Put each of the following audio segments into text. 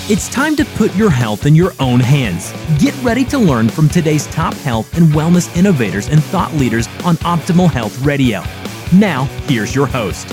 It's time to put your health in your own hands. Get ready to learn from today's top health and wellness innovators and thought leaders on Optimal Health Radio. Now, here's your host.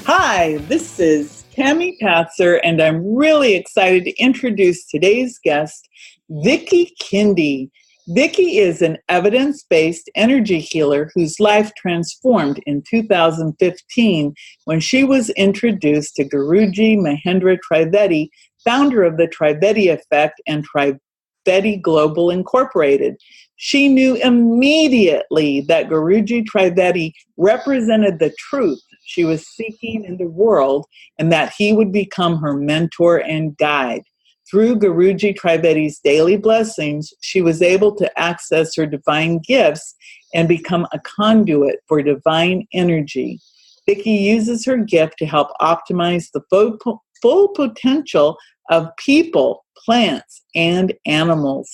Hi, this is Tammy Patzer, and I'm really excited to introduce today's guest, VICKY KINDY. VICKY is an evidence-based energy healer whose life transformed in 2015 when she was introduced to Guruji Mahendra Trivedi, founder of the Trivedi Effect and Trivedi Global Incorporated. She knew immediately that Guruji Trivedi represented the truth she was seeking in the world and that he would become her mentor and guide. Through Guruji Trivedi's daily blessings, she was able to access her divine gifts and become a conduit for divine energy. VICKY uses her gift to help optimize the full potential of people, plants, and animals.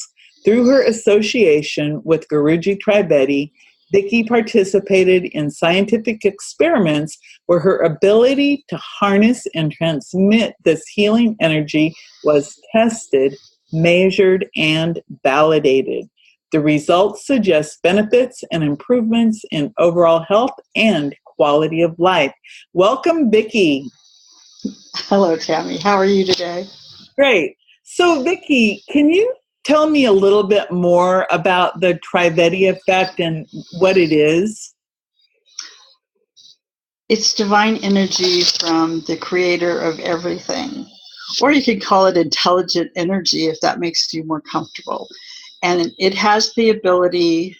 Through her association with Guruji Trivedi, VICKY participated in scientific experiments where her ability to harness and transmit this healing energy was tested, measured, and validated. The results suggest benefits and improvements in overall health and quality of life. Welcome, VICKY. Hello, Tammy. How are you today? Great. So, VICKY, can you tell me a little bit more about the Trivedi Effect and what it is? It's divine energy from the creator of everything. Or you could call it intelligent energy if that makes you more comfortable. And it has the ability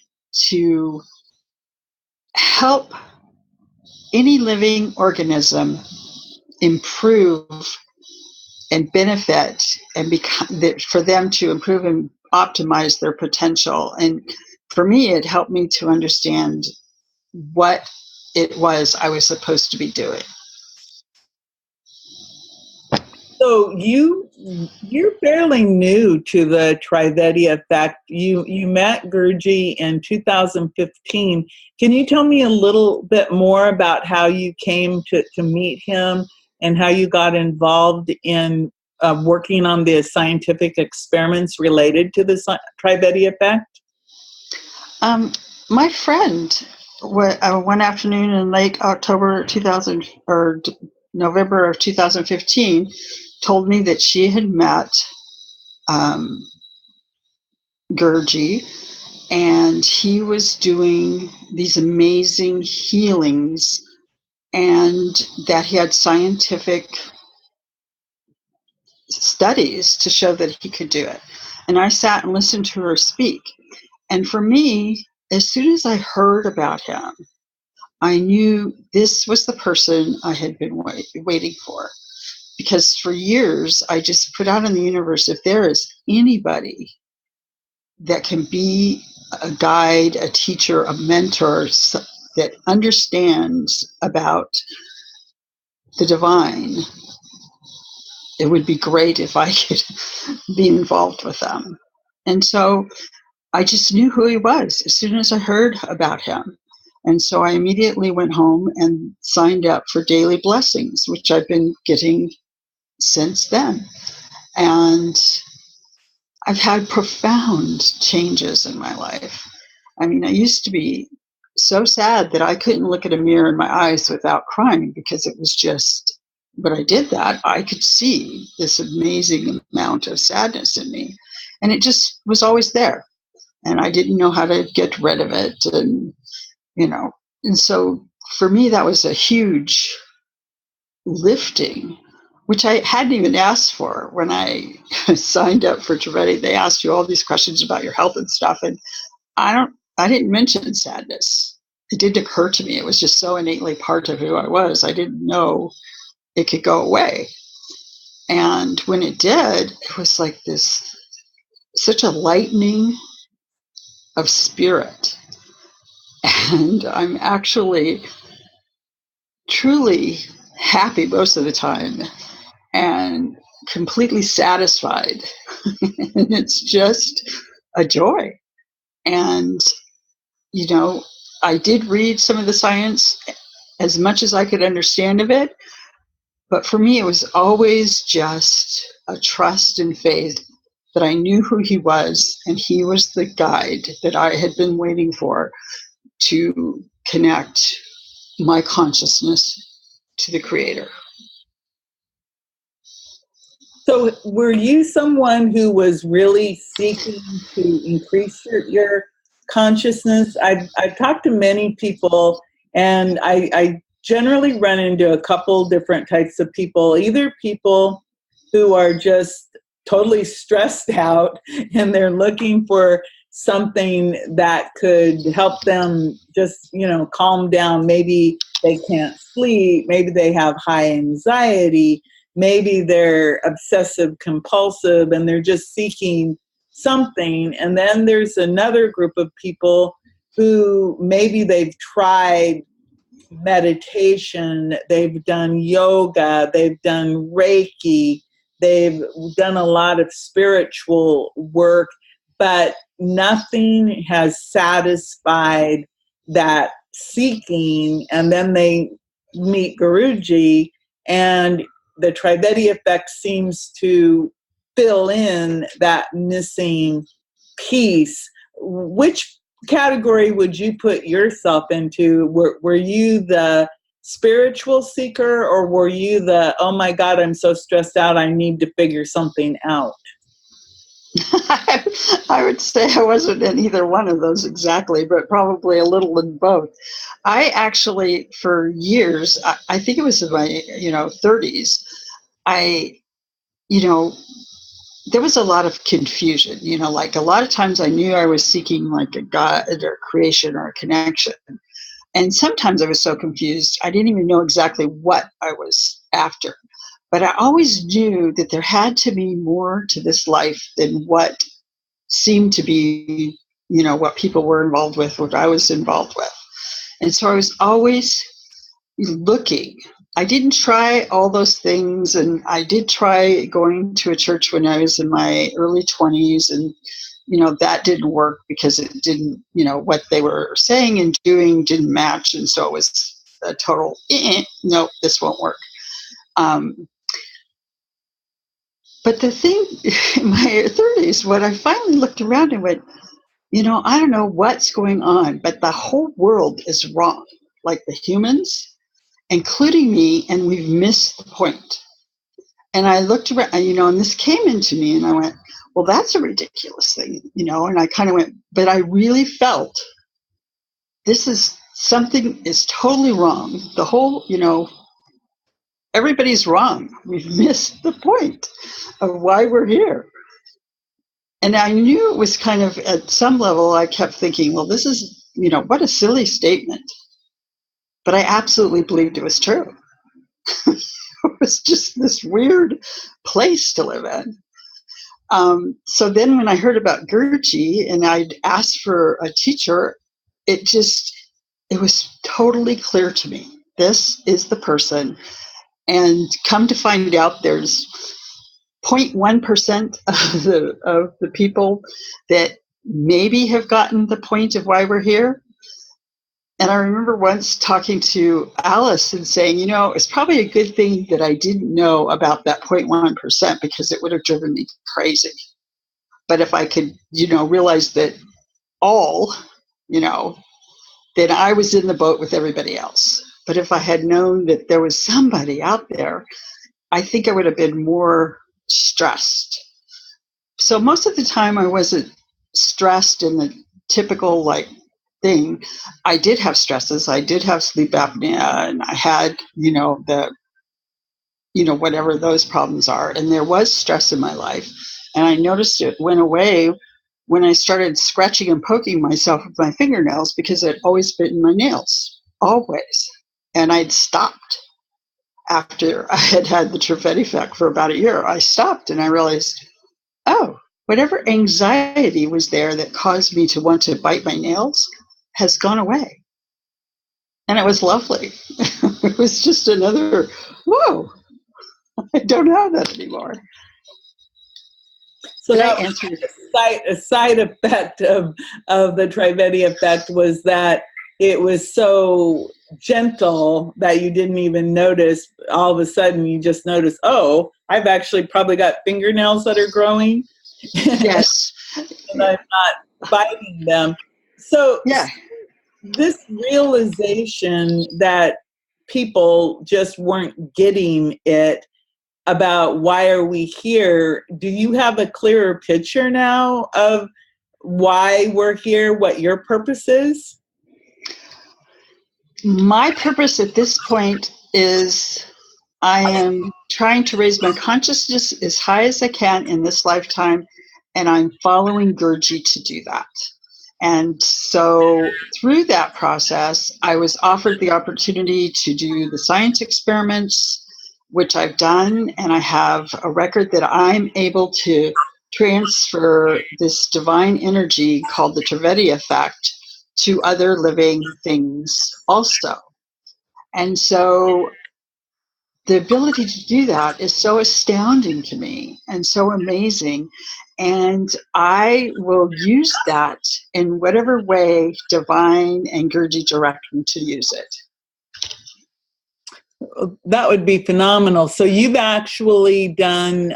to help any living organism improve and benefit and for them to improve and optimize their potential. And for me, it helped me to understand what it was I was supposed to be doing. So you're fairly new to the Trivedi Effect. You met Guruji in 2015. Can you tell me a little bit more about how you came to meet him and how you got involved in working on the scientific experiments related to the Trivedi Effect? My friend, one afternoon in late October 2000 or November of 2015, told me that she had met Guruji, and he was doing these amazing healings, and that he had scientific studies to show that he could do it. And I sat and listened to her speak. And for me, as soon as I heard about him, I knew this was the person I had been waiting for. Because for years, I just put out in the universe, if there is anybody that can be a guide, a teacher, a mentor that understands about the divine, it would be great if I could be involved with them. And so I just knew who he was as soon as I heard about him. And so I immediately went home and signed up for daily blessings, which I've been getting since then. And I've had profound changes in my life. I mean, I used to be so sad that I couldn't look at a mirror in my eyes without crying, because it was just, when I did that, I could see this amazing amount of sadness in me. And it just was always there. And I didn't know how to get rid of it. And so for me, that was a huge lifting, which I hadn't even asked for when I signed up for Trivedi. They asked you all these questions about your health and stuff. And I didn't mention sadness. It didn't occur to me. It was just so innately part of who I was. I didn't know it could go away. And when it did, it was like such a lightening of spirit. And I'm actually truly happy most of the time and completely satisfied. And it's just a joy. And, I did read some of the science as much as I could understand of it. But for me, it was always just a trust and faith that I knew who he was, and he was the guide that I had been waiting for to connect my consciousness to the creator. So were you someone who was really seeking to increase your consciousness? I've talked to many people, and I generally run into a couple different types of people, either people who are just totally stressed out and they're looking for something that could help them just, calm down. Maybe they can't sleep, maybe they have high anxiety, maybe they're obsessive compulsive and they're just seeking something. And then there's another group of people who maybe they've tried meditation, they've done yoga, they've done Reiki, they've done a lot of spiritual work, but nothing has satisfied that seeking. And then they meet Guruji, and the Trivedi effect seems to fill in that missing piece. Which category would you put yourself into? Were you the spiritual seeker, or were you the, oh my God, I'm so stressed out, I need to figure something out? I would say I wasn't in either one of those exactly, but probably a little in both. I actually, for years, I think it was in my 30s, there was a lot of confusion. Like a lot of times I knew I was seeking like a God or creation or a connection. And sometimes I was so confused, I didn't even know exactly what I was after. But I always knew that there had to be more to this life than what seemed to be, what people were involved with, what I was involved with. And so I was always looking. I didn't try all those things, and I did try going to a church when I was in my early 20s, and that didn't work because it didn't, what they were saying and doing didn't match, and so it was a total no, this won't work. But the thing in my 30s, when I finally looked around and went, I don't know what's going on, but the whole world is wrong, like the humans, including me, and we've missed the point. And I looked around, and this came into me, and I went, well, that's a ridiculous thing, and I kind of went, but I really felt something is totally wrong. The whole, everybody's wrong. We've missed the point of why we're here. And I knew it was kind of, at some level, I kept thinking, well, this is, what a silly statement. But I absolutely believed it was true. It was just this weird place to live in. So then when I heard about Guruji and I'd asked for a teacher, it was totally clear to me. This is the person. And come to find out, there's 0.1% of the people that maybe have gotten the point of why we're here. And I remember once talking to Alice and saying, it's probably a good thing that I didn't know about that 0.1% because it would have driven me crazy. But if I could, realize that all, then I was in the boat with everybody else. But if I had known that there was somebody out there, I think I would have been more stressed. So most of the time I wasn't stressed in the typical thing. I did have stresses. I did have sleep apnea, and I had, whatever those problems are. And there was stress in my life. And I noticed it went away when I started scratching and poking myself with my fingernails because I'd always bitten my nails, always. And I'd stopped after I had had the Trivedi effect for about a year. I stopped and I realized, oh, whatever anxiety was there that caused me to want to bite my nails has gone away. And it was lovely. It was just another, whoa, I don't have that anymore. So that a side effect of the Trivedi effect was that it was so gentle that you didn't even notice. All of a sudden, you just notice, oh, I've actually probably got fingernails that are growing. Yes. And I'm not biting them. So Yeah. this realization that people just weren't getting it about why are we here, do you have a clearer picture now of why we're here, what your purpose is? My purpose at this point is I am trying to raise my consciousness as high as I can in this lifetime, and I'm following Gurji to do that. And so through that process, I was offered the opportunity to do the science experiments, which I've done, and I have a record that I'm able to transfer this divine energy called the Trivedi effect to other living things also. And so the ability to do that is so astounding to me and so amazing. And I will use that in whatever way divine and Gurji direct me to use it. That would be phenomenal. So you've actually done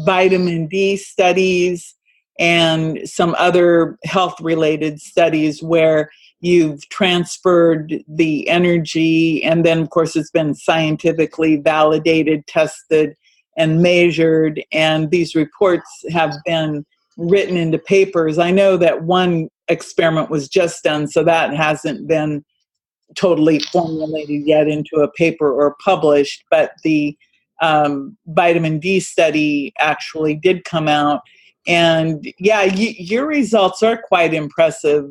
vitamin D studies and some other health-related studies where you've transferred the energy, and then, of course, it's been scientifically validated, tested, and measured, and these reports have been written into papers. I know that one experiment was just done, so that hasn't been totally formulated yet into a paper or published, but the vitamin D study actually did come out. And yeah, your results are quite impressive.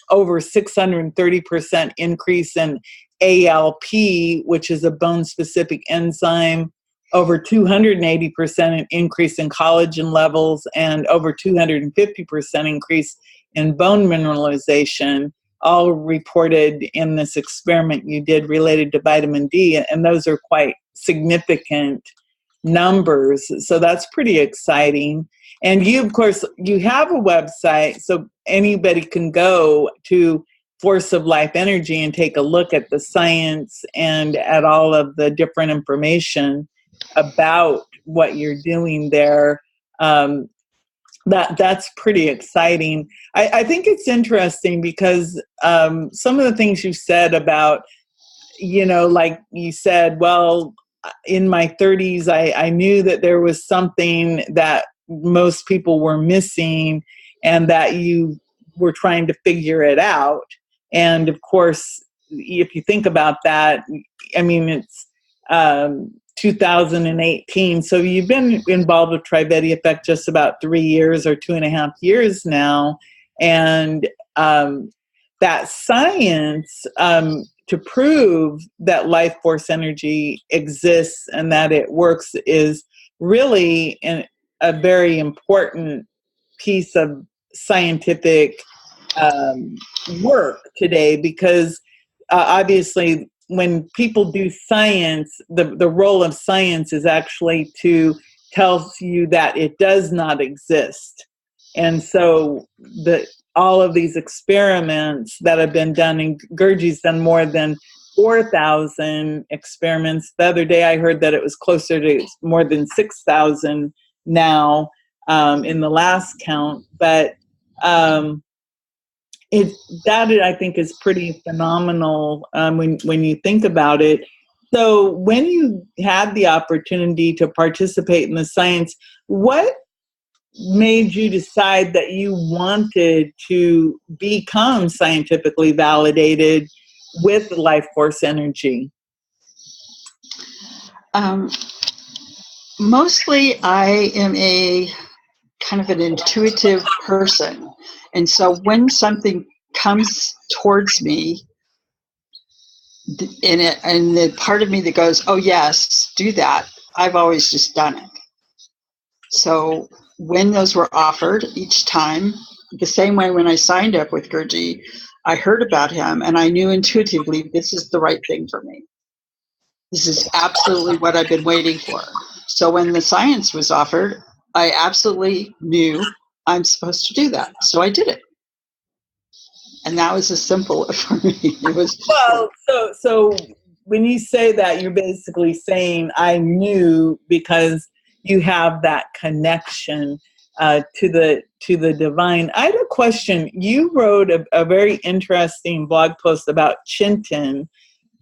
Over 630% increase in ALP, which is a bone-specific enzyme, over 280% increase in collagen levels, and over 250% increase in bone mineralization, all reported in this experiment you did related to vitamin D, and those are quite significant numbers. So that's pretty exciting. And you, of course, you have a website, so anybody can go to Force of Life Energy and take a look at the science and at all of the different information about what you're doing there. That's pretty exciting. I think it's interesting because some of the things you said about, like you said, well, in my 30s, I knew that there was something that most people were missing and that you were trying to figure it out. And of course, if you think about that, I mean, it's 2018. So you've been involved with Trivedi Effect just about 3 years or 2.5 years now. And that science to prove that life force energy exists and that it works is really a very important piece of scientific work today, because obviously when people do science, the role of science is actually to tell you that it does not exist. And so all of these experiments that have been done, and Gurji's done more than 4,000 experiments. The other day I heard that it was closer to more than 6,000 now in the last count. But that I think is pretty phenomenal when you think about it. So when you had the opportunity to participate in the science, what made you decide that you wanted to become scientifically validated with life force energy? Mostly I am a kind of an intuitive person. And so when something comes towards me, and the part of me that goes, oh yes, do that, I've always just done it. So when those were offered each time, the same way when I signed up with Gurji, I heard about him and I knew intuitively this is the right thing for me. This is absolutely what I've been waiting for. So when the science was offered, I absolutely knew I'm supposed to do that. So I did it. And that was as simple for me. It was Well, so when you say that, you're basically saying I knew because you have that connection to the divine. I had a question. You wrote a very interesting blog post about Chintan,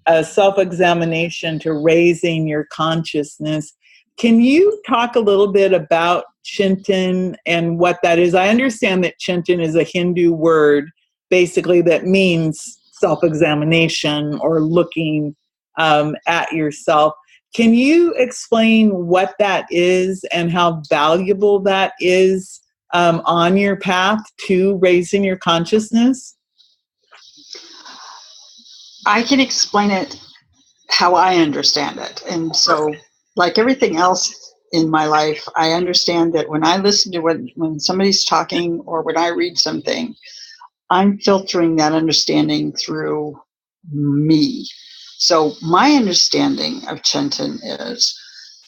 a self-examination to raising your consciousness. Can you talk a little bit about Chintan and what that is? I understand that Chintan is a Hindu word, basically, that means self-examination or looking at yourself. Can you explain what that is and how valuable that is on your path to raising your consciousness? I can explain it how I understand it. And so, like everything else in my life, I understand that when I listen to when somebody's talking or when I read something, I'm filtering that understanding through me. So my understanding of Chintan is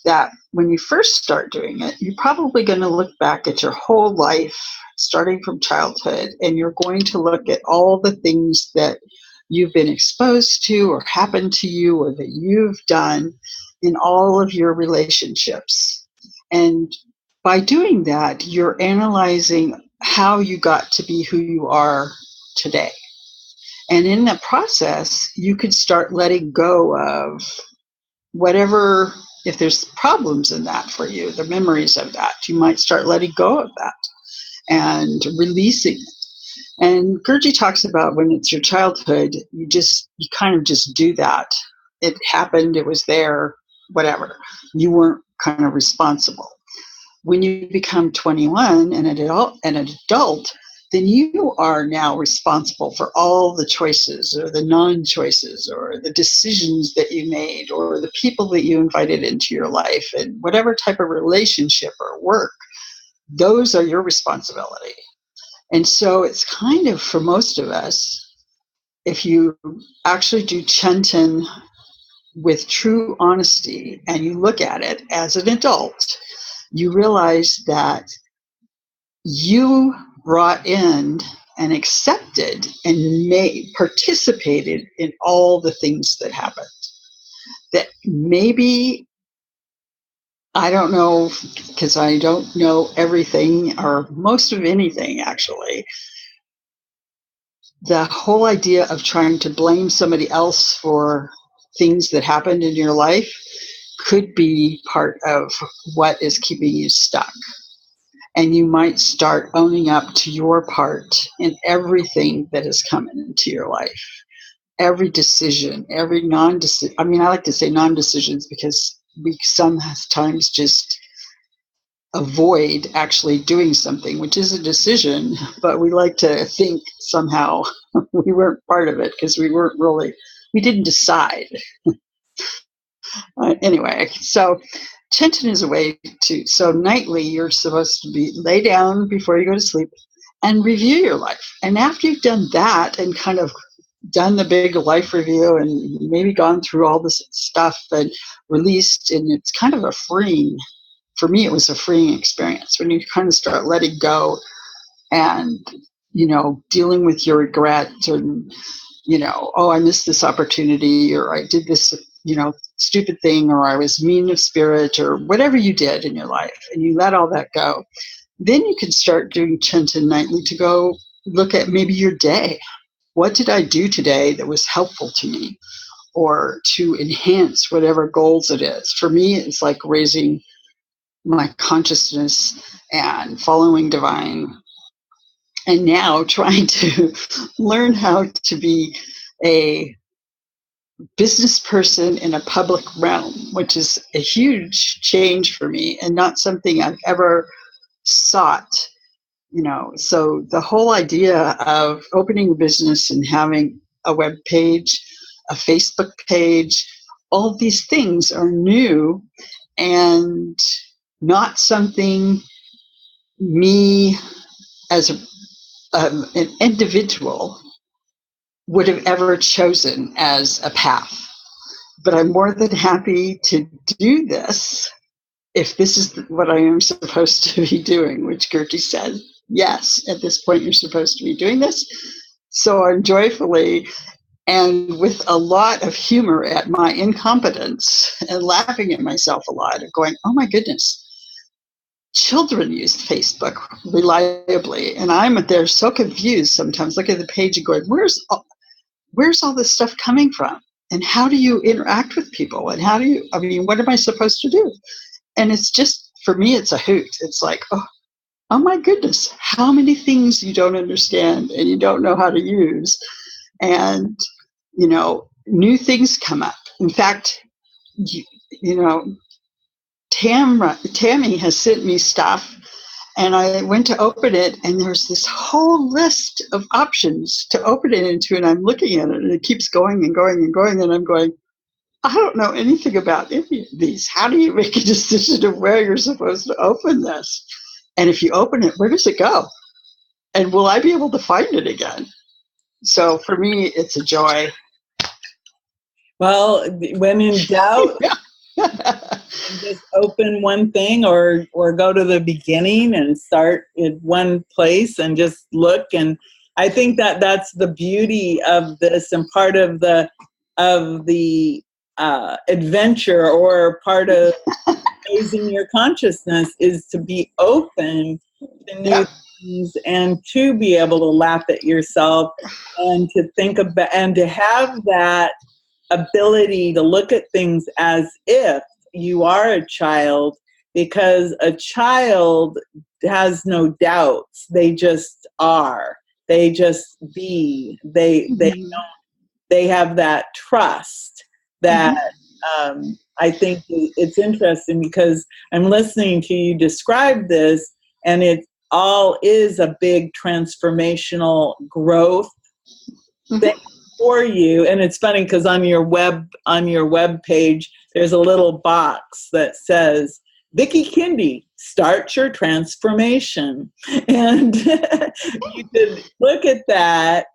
that when you first start doing it, you're probably going to look back at your whole life, starting from childhood, and you're going to look at all the things that you've been exposed to or happened to you or that you've done in all of your relationships. And by doing that, you're analyzing how you got to be who you are today. And in the process, you could start letting go of whatever, if there's problems in that for you, the memories of that, you might start letting go of that and releasing it. And Gurji talks about when it's your childhood, you kind of just do that. It happened, it was there, whatever. You weren't kind of responsible. When you become 21 and an adult, then you are now responsible for all the choices or the non-choices or the decisions that you made or the people that you invited into your life and whatever type of relationship or work, those are your responsibility. And so it's kind of, for most of us, if you actually do Chintan with true honesty and you look at it as an adult, you realize that you brought in and accepted and participated in all the things that happened. That maybe, I don't know, because I don't know everything or most of anything actually. The whole idea of trying to blame somebody else for things that happened in your life could be part of what is keeping you stuck. And you might start owning up to your part in everything that has come into your life. Every decision, every non-decision. I mean, I like to say non-decisions because we sometimes just avoid actually doing something, which is a decision, but we like to think somehow we weren't part of it because we didn't decide. Anyway, so Chintan is a way so nightly you're supposed to lay down before you go to sleep and review your life. And after you've done that and kind of done the big life review and maybe gone through all this stuff and released, and it's kind of for me, it was a freeing experience when you kind of start letting go and, dealing with your regret and, oh, I missed this opportunity or I did this, stupid thing, or I was mean of spirit, or whatever you did in your life, and you let all that go. Then you can start doing Chintan nightly to go look at maybe your day. What did I do today that was helpful to me or to enhance whatever goals it is? For me, it's like raising my consciousness and following divine, and now trying to learn how to be a business person in a public realm, which is a huge change for me and not something I've ever sought. So the whole idea of opening a business and having a web page, a Facebook page, all of these things are new and not something me as an individual would have ever chosen as a path. But I'm more than happy to do this if this is what I am supposed to be doing, which Gertie said, yes, at this point you're supposed to be doing this. so joyfully and with a lot of humor at my incompetence and laughing at myself a lot and going, oh my goodness, children use Facebook reliably. And I'm there so confused sometimes, looking at the page and going, where's all this stuff coming from? And how do you interact with people? And what am I supposed to do? And it's just, for me, it's a hoot. It's like, oh my goodness, how many things you don't understand and you don't know how to use. And, new things come up. In fact, Tammy has sent me stuff, and I went to open it, and there's this whole list of options to open it into, and I'm looking at it, and it keeps going and going and going, and I'm going, I don't know anything about any of these. How do you make a decision of where you're supposed to open this? And if you open it, where does it go? And will I be able to find it again? So for me, it's a joy. Well, when in doubt, just open one thing or go to the beginning and start in one place and just look. And I think that's the beauty of this, and part of the adventure, or part of raising your consciousness, is to be open to new things and to be able to laugh at yourself and to think about and to have that ability to look at things as if you are a child, because a child has no doubts. They just are. They just be. They have that trust that I think it's interesting, because I'm listening to you describe this, and it all is a big transformational growth thing for you. And it's funny because on your web page, there's a little box that says, Vicky Kindy, start your transformation. And you could look at that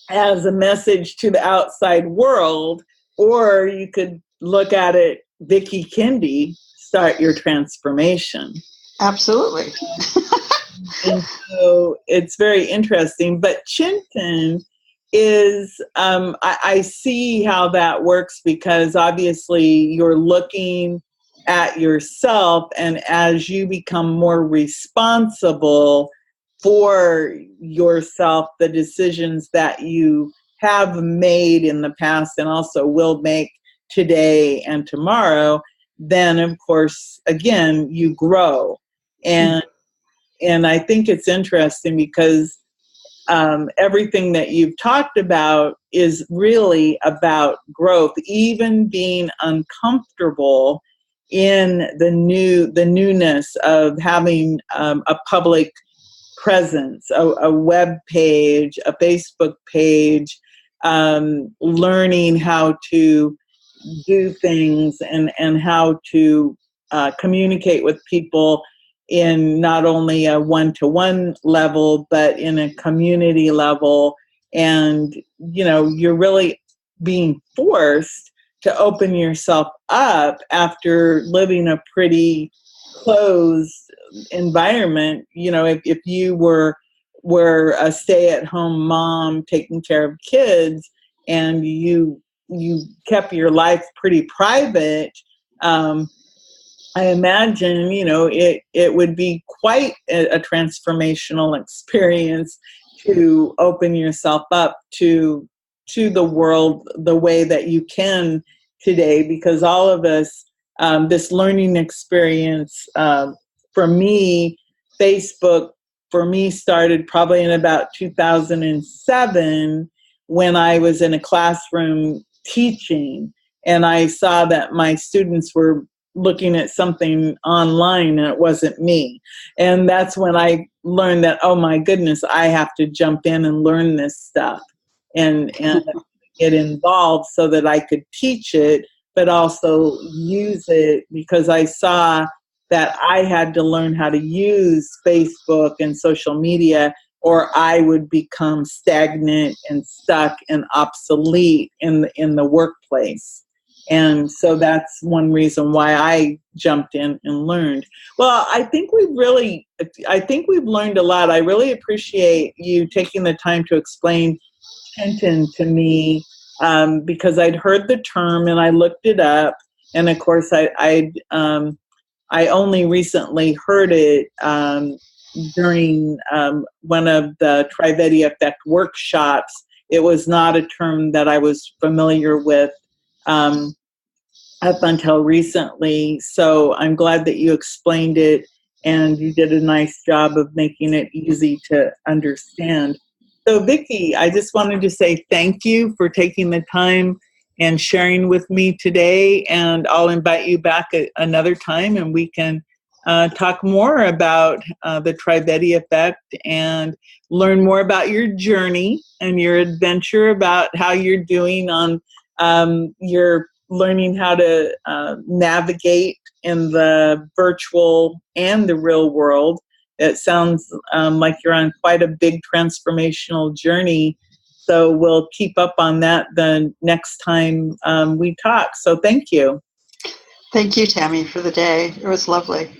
as a message to the outside world, or you could look at it, Vicky Kindy, start your transformation. Absolutely. And so it's very interesting. But Chintan is, I see how that works, because obviously you're looking at yourself, and as you become more responsible for yourself, the decisions that you have made in the past and also will make today and tomorrow, then of course, again, you grow. And I think it's interesting because everything that you've talked about is really about growth, even being uncomfortable in the newness of having a public presence, a web page, a Facebook page, learning how to do things and how to communicate with people in not only a one-to-one level, but in a community level. And, you're really being forced to open yourself up after living a pretty closed environment. If you were a stay-at-home mom taking care of kids, and you kept your life pretty private, I imagine, it would be quite a transformational experience to open yourself up to the world the way that you can today, because all of us, this learning experience, for me, Facebook, for me, started probably in about 2007, when I was in a classroom teaching, and I saw that my students were looking at something online and it wasn't me. And that's when I learned that, oh my goodness, I have to jump in and learn this stuff and get involved so that I could teach it, but also use it, because I saw that I had to learn how to use Facebook and social media, or I would become stagnant and stuck and obsolete in the workplace. And so that's one reason why I jumped in and learned. Well, I think we've learned a lot. I really appreciate you taking the time to explain Kenton to me, because I'd heard the term and I looked it up. And of course, I only recently heard it during one of the Trivedi Effect workshops. It was not a term that I was familiar with up until recently. So I'm glad that you explained it and you did a nice job of making it easy to understand. So Vicki, I just wanted to say thank you for taking the time and sharing with me today, and I'll invite you back another time and we can talk more about the Trivedi Effect and learn more about your journey and your adventure, about how you're doing on your learning how to navigate in the virtual and the real world. It sounds like you're on quite a big transformational journey. So we'll keep up on that the next time we talk. So thank you. Thank you, Tammy, for the day. It was lovely.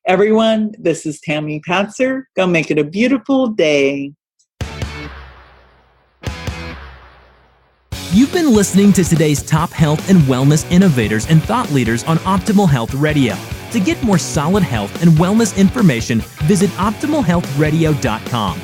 Everyone, this is Tammy Patzer. Go make it a beautiful day. You've been listening to today's top health and wellness innovators and thought leaders on Optimal Health Radio. To get more solid health and wellness information, visit optimalhealthradio.com.